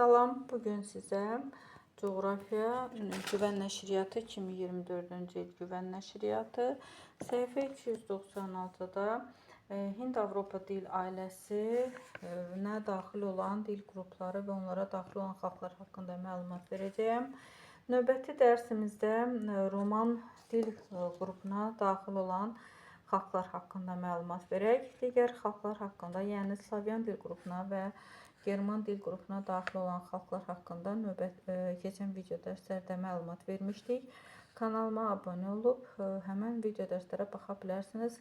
Salam, bugün sizə coğrafiya güvən nəşriyyatı 2024-cü il güvən nəşriyyatı səhifə 296-da Hind-Avropa dil ailəsinə daxil olan dil qrupları və onlara daxil olan xalqlar haqqında məlumat verəcəyəm. Növbəti dərsimizdə Roman dil qrupuna daxil olan xalqlar haqqında məlumat verək. Digər xalqlar haqqında, yəni Slavyan dil qrupuna və German dil qrupuna daxil olan xalqlar haqqında keçən video dərslərdə məlumat vermişdik. Kanalıma abunə olub, həmən video dərslərə baxa bilərsiniz.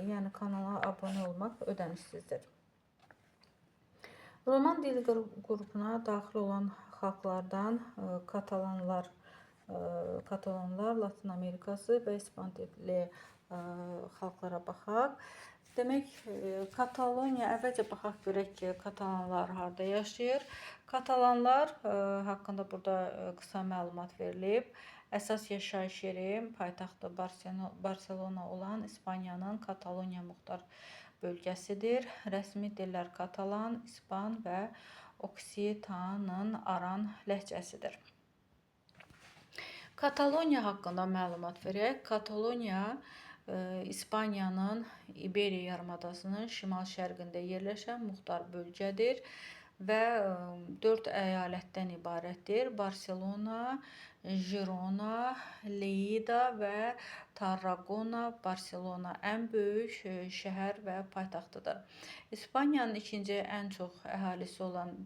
Yəni kanala abunə olmaq ödənişsizdir. Roman dil qrupuna daxil olan xalqlardan Katalanlar, Latin Amerikası və İspan dilli xalqlara baxaq. Demək, Kataloniya, əvvəlcə baxaq görək ki, katalanlar harada yaşayır. Katalanlar haqqında burada qısa məlumat verilib. Əsas yaşayış yeri paytaxtı Barselona olan İspaniyanın Kataloniya muxtar bölgəsidir. Rəsmi dillər Katalan, İspan və Oksitanın aran ləhcəsidir. Kataloniya haqqında məlumat verək. Kataloniya İspaniyanın İberiya yarımadasının şimal-şərqində yerləşən muxtar bölgədir və 4 əyalətdən ibarətdir. Barselona, Girona, Lleida və Tarragona. Barselona ən böyük şəhər və paytaxtıdır. İspaniyanın ikinci ən çox əhalisi olan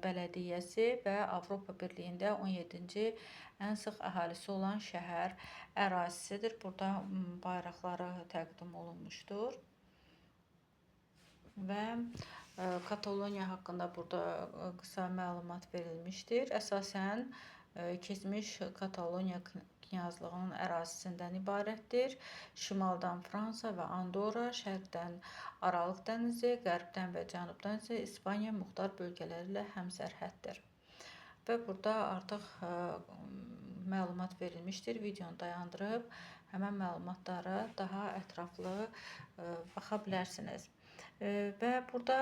bələdiyyəsi və Avropa Birliyində 17-ci ən sıx əhalisi olan şəhər ərazisidir. Burada bayraqları təqdim olunmuşdur. Və Kataloniya haqqında burada qısa məlumat verilmişdir. Əsasən keçmiş Kataloniya knyazlığının ərazisindən ibarətdir. Şimaldan Fransa və Andorra, şərqdən Aralıq dənizi, qərbdən və cənubdan isə İspaniya muxtar bölgələri ilə həmsərhəddir. Və burada artıq məlumat verilmişdir. Videonu dayandırıb həmən məlumatlara daha ətraflı baxa bilərsiniz. Və burada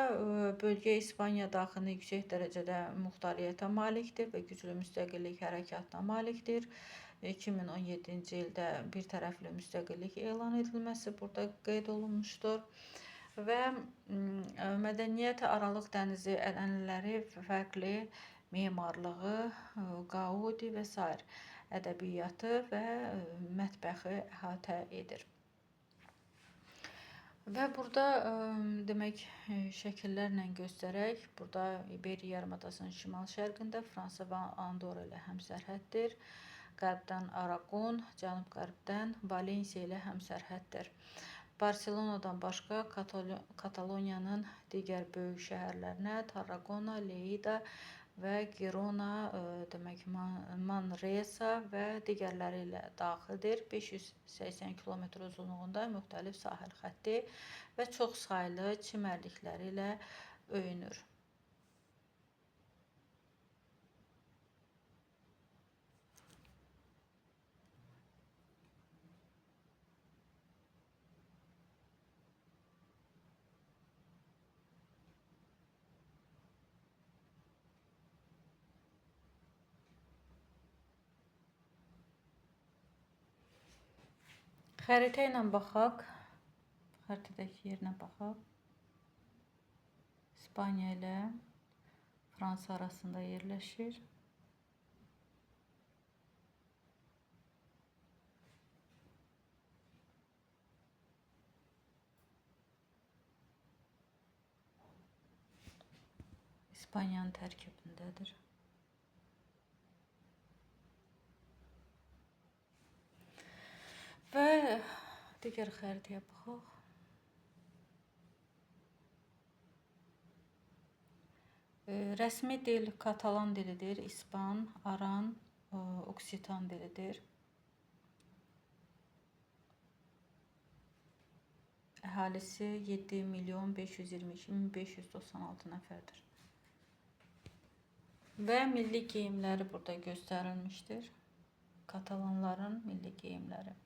bölgə İspaniya daxilində yüksək dərəcədə muxtariyyətə malikdir və güclü müstəqillik hərəkatına malikdir. 2017-ci ildə bir tərəfli müstəqillik elan edilməsi burada qeyd olunmuşdur. Və mədəniyyət, Aralıq dənizi ənənələri, fərqli memarlığı, Gaudi və s. ədəbiyyatı və mətbəxi əhatə edir. Və burada demək şəkillərlə göstərək. Burada İberiya yarımadasının şimal-şərqində Fransa və Andorra ilə həmsərhəddir. Qərbdən Aragon, cənub-qərbdən Valensiya ilə həmsərhəddir. Barselonadan başqa Kataloniyanın digər böyük şəhərlərinə Tarragona, Lleida və Girona, demək Manresa və digərləri ilə daxildir. 580 km uzunluğunda müxtəlif sahil xətti və çox saylı çimərlikləri ilə öyünür. Xəritə ilə baxaq. Xəritədəki yerinə baxaq. İspaniya ilə Fransa arasında yerləşir. İspaniyanın tərkibindədir. Və digər xəritəyə baxaq. Rəsmi dil Katalan dilidir, İspan, Aran, Oksitan dilidir. Əhalisi 7.522.596 nəfərdir. Və milli geyimləri burada göstərilmişdir. Katalanların milli geyimləri.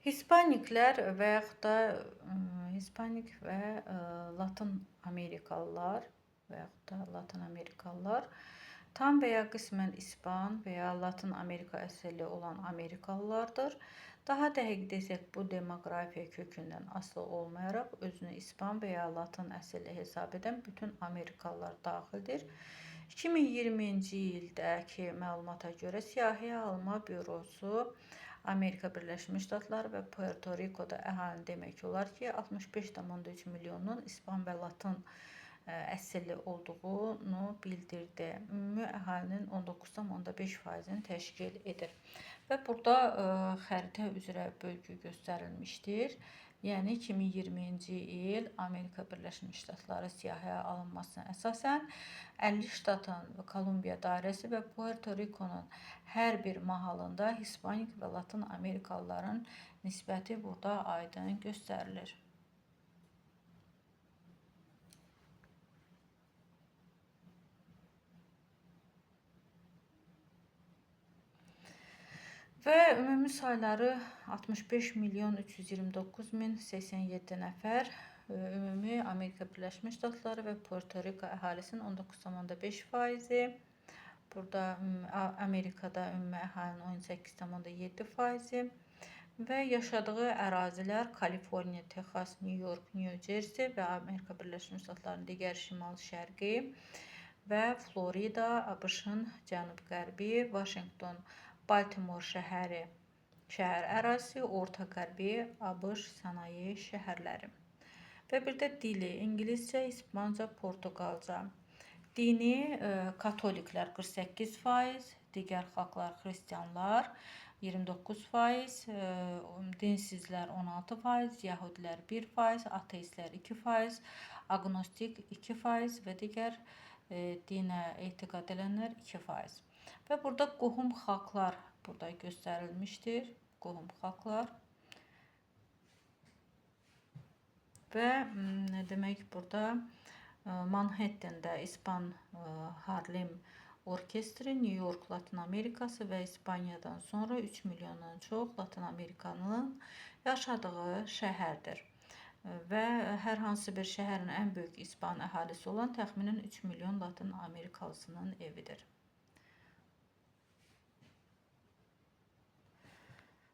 Hispaniklər və yaxud da Hispanik və Latin Amerikalılar və yaxud da Latin Amerikalılar tam və ya qismən İspan və ya Latin Amerika əsilli olan Amerikalılardır. Daha dəqiq desək, bu demografiya kökündən asılı olmayaraq özünü İspan və ya Latin əsilli hesab edən bütün Amerikalılar daxildir. 2020-ci ildəki məlumata görə Siyahıya Alma Bürosu Amerika Birləşmiş Ştatları və Puerto Rico'da əhalinin demək olar ki 65,3 milyonun İspan və Latin əsilli olduğunu bildirdi. Ümumi əhalinin 19,5%-ni təşkil edir. Və burada xəritə üzrə bölgü göstərilmişdir. Yəni 2020-ci il Amerika Birləşmiş Ştatları siyahıya alınmasına əsasən 50 ştatın Kolumbiya dairəsi və Puerto Rico'nun hər bir mahalında Hispanik və Latin Amerikalıların nisbəti burada aydın göstərilir. Və ümumi sayları 65 milyon 329 min 87 nəfər. Ümumi Amerika Birləşmiş Ştatları və Puerto Rico əhalisinin 19,5%. Burada Amerikada ümumi əhalinin 18,7% və yaşadığı ərazilər Kaliforniya, Texas, New York, New Jersey və Amerika Birləşmiş Ştatlarının digər şimal-şərqi və Florida, ABŞ-ın cənub-qərbi, Washington, Baltimore şəhər ərazisi, orta-qərbi ABŞ sənaye şəhərləri. Və bir də dili İngiliscə, İspanca, Portuqalca. Dini katoliklər 48%, digər xalqlar xristianlar 29%, dinsizlər 16%, yəhudilər 1%, ateistlər 2%, agnostik 2% və digər dinə etiqad edənlər 2%. Və burada qohum xalqlar burada göstərilmişdir. Qohum xalqlar. Və demək burada Manhattan'da İspan Harlem Orkestri, New York Latin Amerikası və İspaniyadan sonra 3 milyondan çox Latin Amerikanının yaşadığı şəhərdir. Və hər hansı bir şəhərin ən böyük İspan əhalisi olan təxminən 3 milyon Latin Amerikalısının evidir.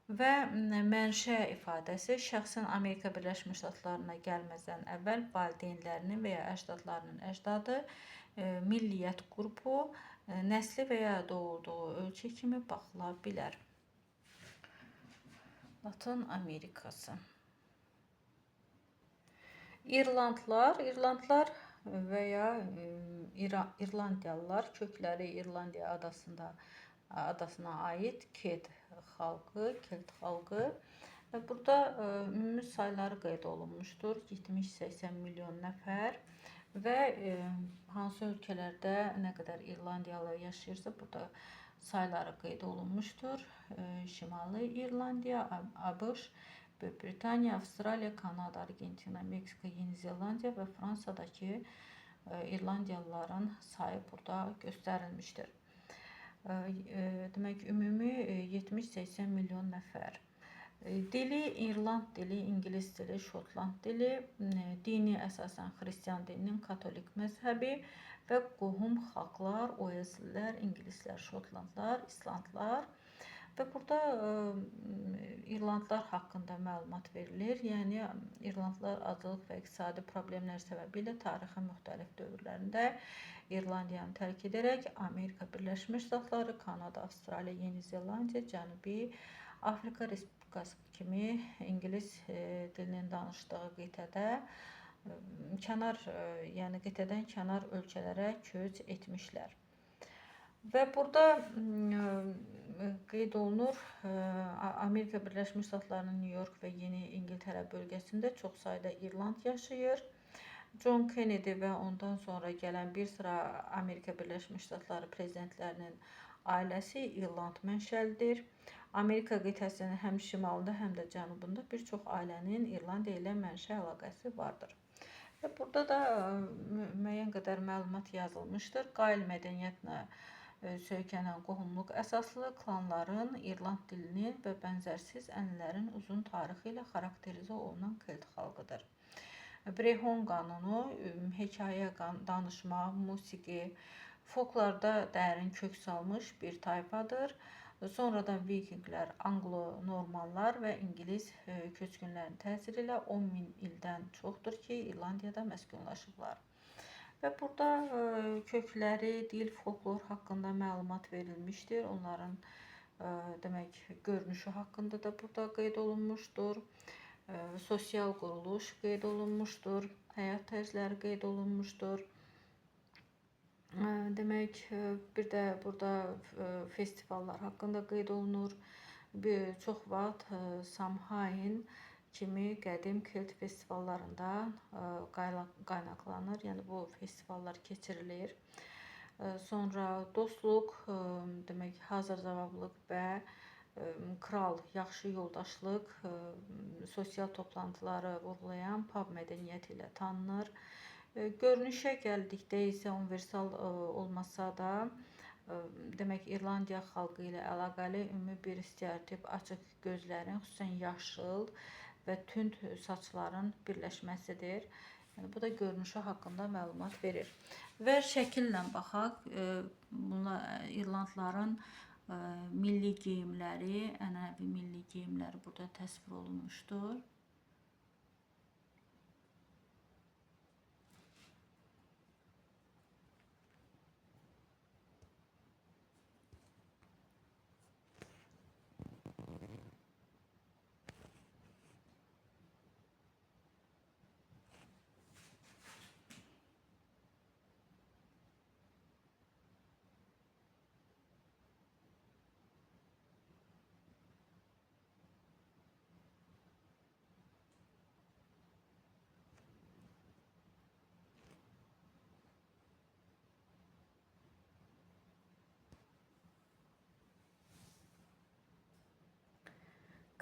Və mənşə ifadəsi şəxsin Amerika Birləşmiş Ştatlarına gəlməzdən əvvəl valideynlərinin və ya əcdadlarının əcdadı, milliyyət qrupu, nəsli və ya doğulduğu ölkə kimi baxıla bilər. Latin Amerikası. İrlandlar və ya İrlandiyalılar kökləri İrlandiya adasına aid Kelt xalqı. Burada ümumi sayları qeyd olunmuşdur. 70-80 milyon nəfər və hansı ölkələrdə nə qədər İrlandiyalı yaşayırsa burada sayları qeyd olunmuşdur. Şimali İrlandiya, ABŞ, Böyük Britaniya, Avstraliya, Kanada, Argentina, Meksika, Yeni Zelandiya və Fransadakı İrlandiyalıların sayı burada göstərilmişdir. Demək, ümumi 70-80 milyon nəfər. Dili İrland dili, İngilis dili, Şotland dili, dini əsasən xristian dininin katolik məzhəbi və qohum xalqlar, Uelslilər, İngilislər, Şotlandlar, İslandlar. Və burada İrlandlar haqqında məlumat verilir. Yəni, İrlandlar aclıq və iqtisadi problemlər səbəbilə tarixin müxtəlif dövrlərində İrlandiyanı tərk edərək Amerika Birləşmiş Ştatları, Kanada, Avstraliya, Yeni Zelandiya, Cənubi Afrika Respublikası kimi İngilis dilinin danışdığı qitədən kənar ölkələrə köç etmişlər. Və burada qeyd olunur, Amerika Birləşmiş Ştatlarının New York və Yeni İngiltərə bölgəsində çox sayda İrland yaşayır. John Kennedy və ondan sonra gələn bir sıra Amerika Birləşmiş Ştatları prezidentlərinin ailəsi İrland mənşəlidir. Amerika qitəsinin həm şimalında, həm də cənubunda bir çox ailənin İrlandiya ilə mənşə əlaqəsi vardır. Və burada da müəyyən qədər məlumat yazılmışdır. Qail mədəniyyətinə söykənən qohumluq əsaslı klanların, İrland dilinin və bənzərsiz ənənələrin uzun tarixi ilə xarakterizə olunan kelt xalqıdır. Brehon qanunu, hekayə danışma, musiqi, folklarda dərin kök salmış bir tayfadır. Sonradan Vikinglər, Anglo-Normanlar və İngilis köçkünlərin təsiri ilə 10.000 ildən çoxdur ki, İrlandiyada məskunlaşıblar. Və burada kökləri, dil, folklor haqqında məlumat verilmişdir. Onların demək görünüşü haqqında da burada qeyd olunmuşdur. Sosial quruluş qeyd olunmuşdur. Həyat tərzləri qeyd olunmuşdur. Demək, bir də burada festivallar haqqında qeyd olunur. Çox vaxt Samhain kimi qədim kelt festivallarında qaynaqlanır. Yəni bu festivallar keçirilir. Sonra dostluq, demək, hazır cavablıq və kral, yaxşı yoldaşlıq, sosial toplantıları vurğulayan pub mədəniyyəti ilə tanınır. Görünüşə gəldikdə isə universal olmasa da, demək, İrlandiya xalqı ilə əlaqəli ümumi bir stereotip açıq gözlərin, xüsusən yaşıl və tünd saçların birləşməsidir. Yəni, bu da görünüşü haqqında məlumat verir. Və şəkillə baxaq, bunlar İrlandların milli geyimləri, ənənəvi milli geyimləri burada təsvir olunmuşdur.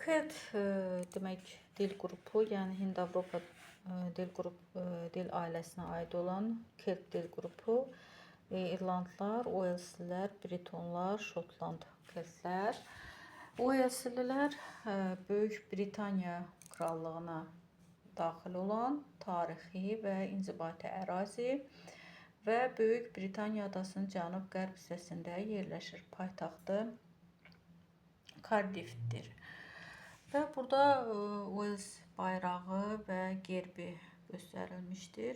Kelt demək dil qrupu, yəni Hind-Avropa dil ailəsinə aid olan Kelt dil qrupu, İrlandlılar, Uelslilər, Britonlar, Şotland keltlər. Uelslilər Böyük Britaniya krallığına daxil olan tarixi və inzibati ərazi və Böyük Britaniya adasının cənub-qərb hissəsində yerləşir. Paytaxtı Cardiffdir. Və burada Wales bayrağı və gerbi göstərilmişdir.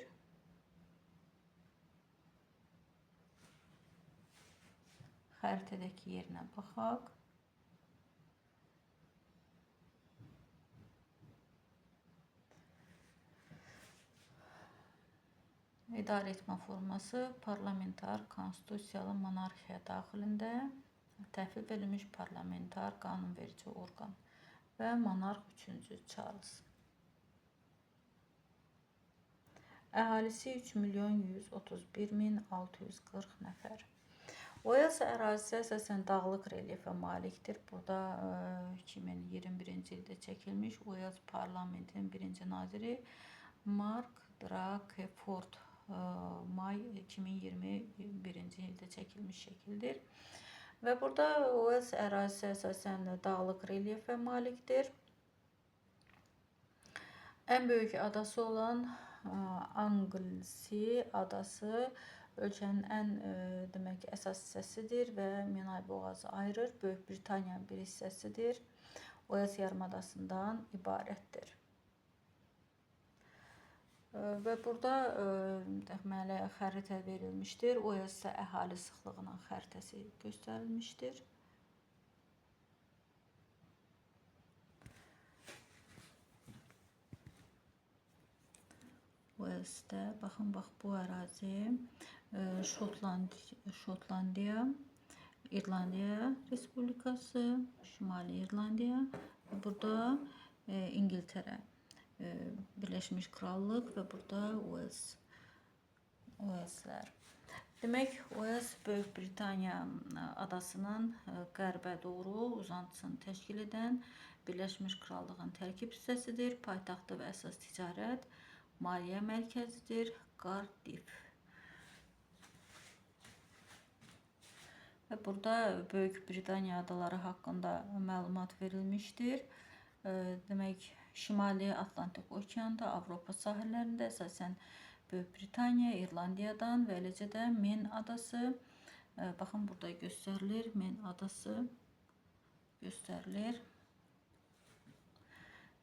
Xəritədəki yerinə baxaq. İdarə etmə forması parlamentar, konstitusiyalı monarxiya daxilində təhvil verilmiş parlamentar qanunverici orqan və monarx 3-cü Charles. Əhalisi 3.131.640 nəfər. Wales ərazisi əsasən dağlıq relyefə malikdir. Burada 2021-ci ildə çəkilmiş Wales parlamentinin birinci naziri Mark Drakeford may 2021-ci ildə çəkilmiş şəkildir. Və burada Wales ərazisi əsasən dağlıq relyefə malikdir. Ən böyük adası olan Anglesey adası ölkənin ən demək əsas hissəsidir və Menai boğazı ayırır. Böyük Britaniyanın bir hissəsidir. Wales yarımadasından ibarətdir. Və burada deməli xəritə verilmişdir. Wales əhali sıxlığının xəritəsi göstərilmişdir. Walesdə baxın, bax bu ərazi Şotlandiya, İrlandiya Respublikası, Şimali İrlandiya, burada İngiltərə, Birləşmiş Krallıq və burada Waleslər. Demək, Wales Böyük Britaniya adasının qərbə doğru uzantısını təşkil edən Birləşmiş Krallığın tərkib hissəsidir. Paytaxtı və əsas ticarət maliyyə mərkəzidir Cardiff. Və burada Böyük Britaniya adaları haqqında məlumat verilmişdir. Demək, Şimali Atlantik okeanda, Avropa sahillərində əsasən Böyük Britaniya, İrlandiyadan və eləcə də Men adası, baxın burada göstərilir, Men adası göstərilir.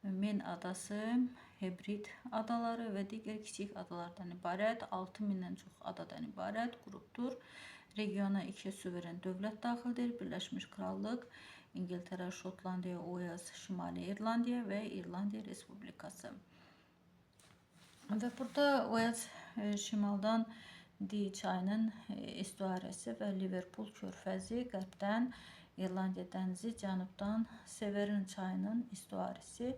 Men adası, Hebrid adaları və digər kiçik adalardan ibarət 6000-dən çox adadan ibarət qrupdur. Regiona 2 suveren dövlət daxildir: Birləşmiş Krallıq, İngiltərə, Şotlandiya, Uels, Şimali İrlandiya və İrlandiya Respublikası. Və burada Uels şimaldan Dee çayının estuarisi və Liverpool körfəzi, qərbdən İrlandiya dənizi, cənubdan Severn çayının estuarisi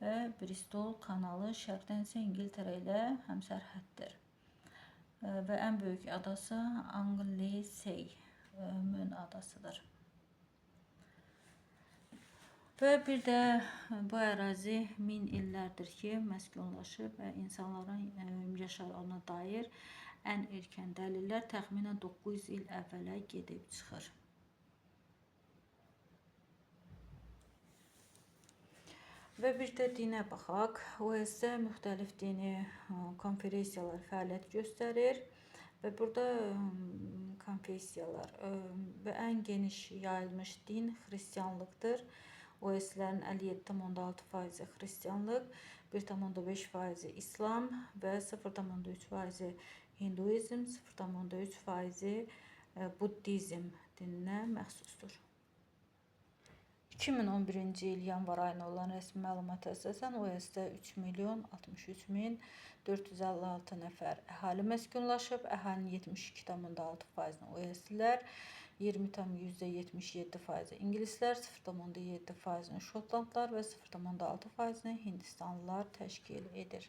və Bristol kanalı, şərqdən isə İngiltərə ilə həmsərhəddir. Və ən böyük adası Anglesey Mön adasıdır. Və bir də bu ərazi 1000 illərdir ki, məskunlaşıb və insanların yaşadığına dair ən erkən dəlillər təxminən 900 il əvvələ gedib çıxır. Və bir də dinə baxaq. Uelsdə müxtəlif dini konferensiyalar fəaliyyət göstərir və burada konfessiyalar və ən geniş yayılmış din xristianlıqdır. Uelslərin 57,6% xristianlıq, 1,5% İslam və 0,3% Hinduizm, 0,3% Buddizm dininə məxsusdur. 2011-ci il yanvar ayına olan rəsmi məlumata əsasən Uelsdə 3.063.456 nəfər əhali məskunlaşıb. Əhalinin 72,6%-ni Uelslilər, 20,77%-ni ingilislər, 0,7%-ni şotlandlar və 0,6%-ni hindistanlılar təşkil edir.